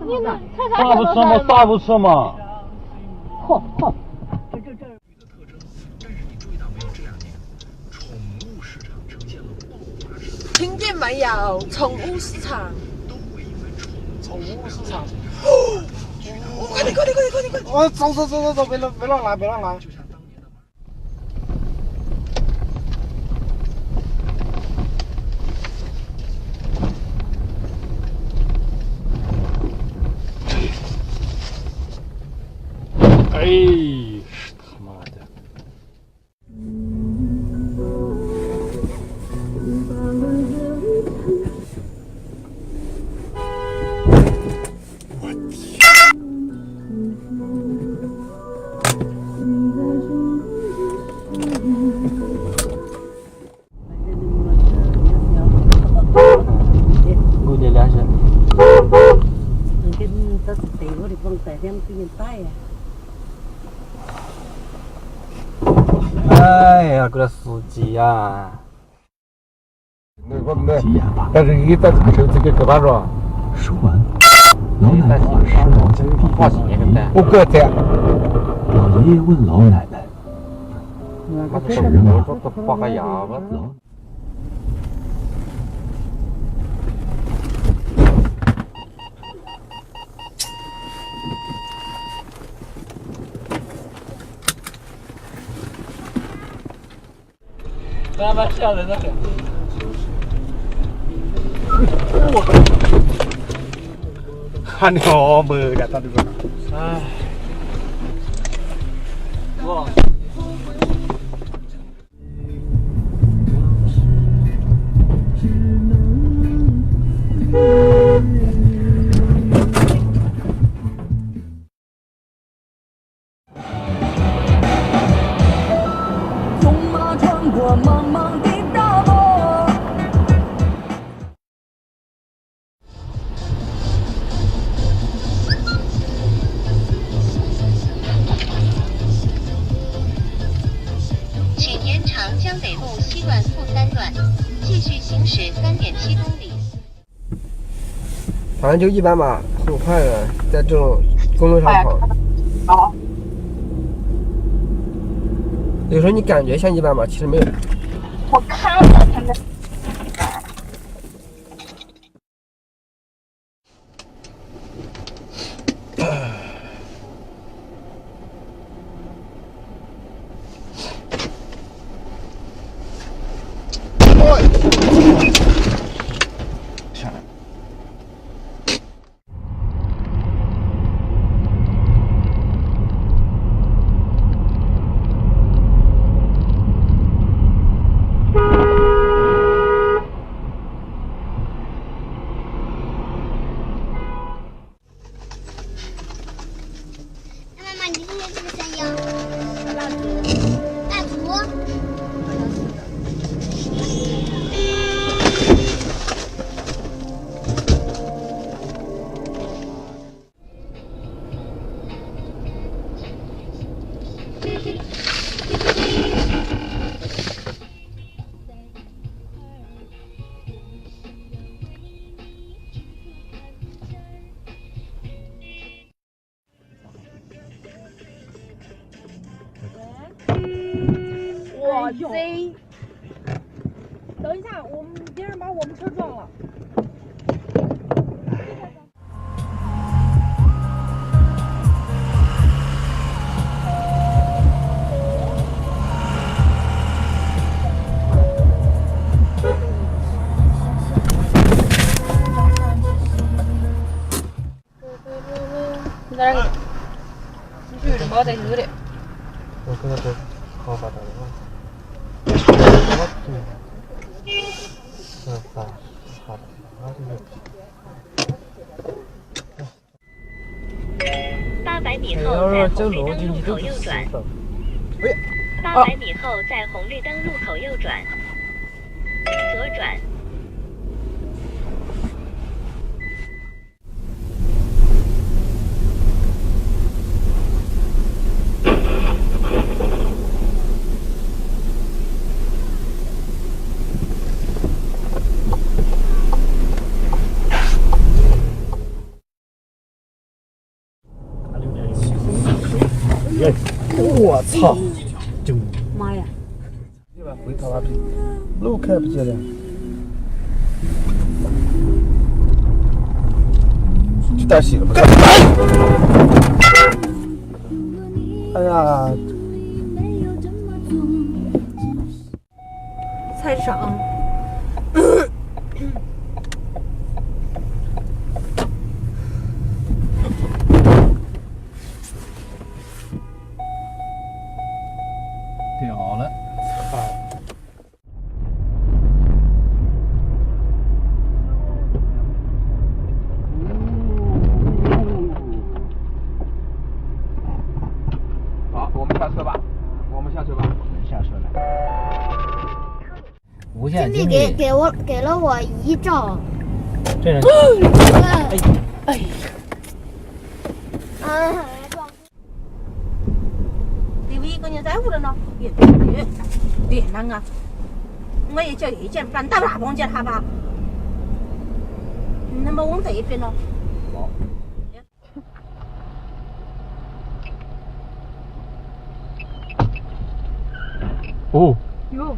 你那啥不吃嘛，啥不吃嘛。好好。听见没有？宠物市场。宠物市场。快点！哦，走，别乱来。哎，他妈的！我天！我这俩是。cái ta thấy có được vòng tay thêm cái miền tay à. 哎呀，这个司机呀！但是你在这个手机给搁把着。说完，老奶奶把湿毛巾递给老爷爷。我搁在。老爷爷问老奶奶：“吃吗？”拔个牙吧。他妈吓人了！看我没干到这个。哎，哇！请沿长江北路西段负3段继续行驶3.7公里。反正就一般吧，很快的，在这种公路上跑。好。有时候你感觉像一般吧，其实没有。我看了他们。哇塞！等一下，别人把我们车撞了。你在那儿？你有点没得有的。我跟他说，好把他的话。800米后在红绿灯路口右转。800米后在红绿灯路口右转，左转。操！妈呀！回头拉皮，路看不见了。去带洗了吧？哎呀！菜场。屌了！好，我们下车吧。我们下车吧。下车了。无限经理给了我1兆。这人。哎。第一个人在乎的呢，别啷个，我也叫一件，不然打大帮接他吧。那么往这一边呢？哦。有，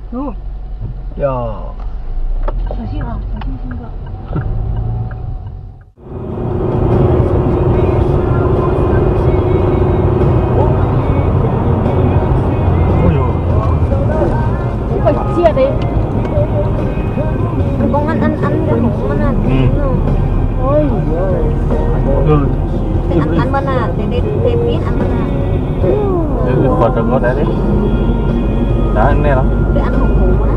呀！小心啊，小心听着。Chia đi. Con ăn cái hộp nó nè. Ôi. Ăn bên nè, để biết ăn bên nè. Phật đừng có để đấy. Đã anh nghe lắm. Để ăn hộp hộp á.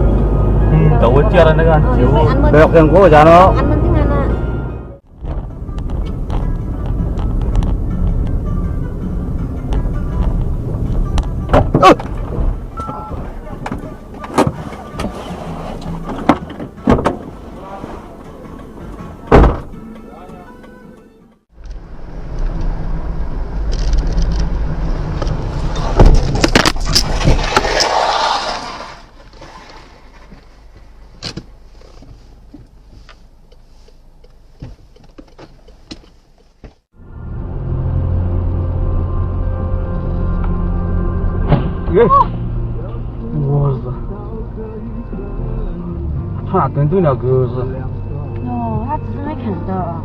Cậu có chia ra nữa anh. Được đừng có giá nó. Ăn bên tiếng Anh à.我操！他哪跟对了狗是？哦，他只是没看到。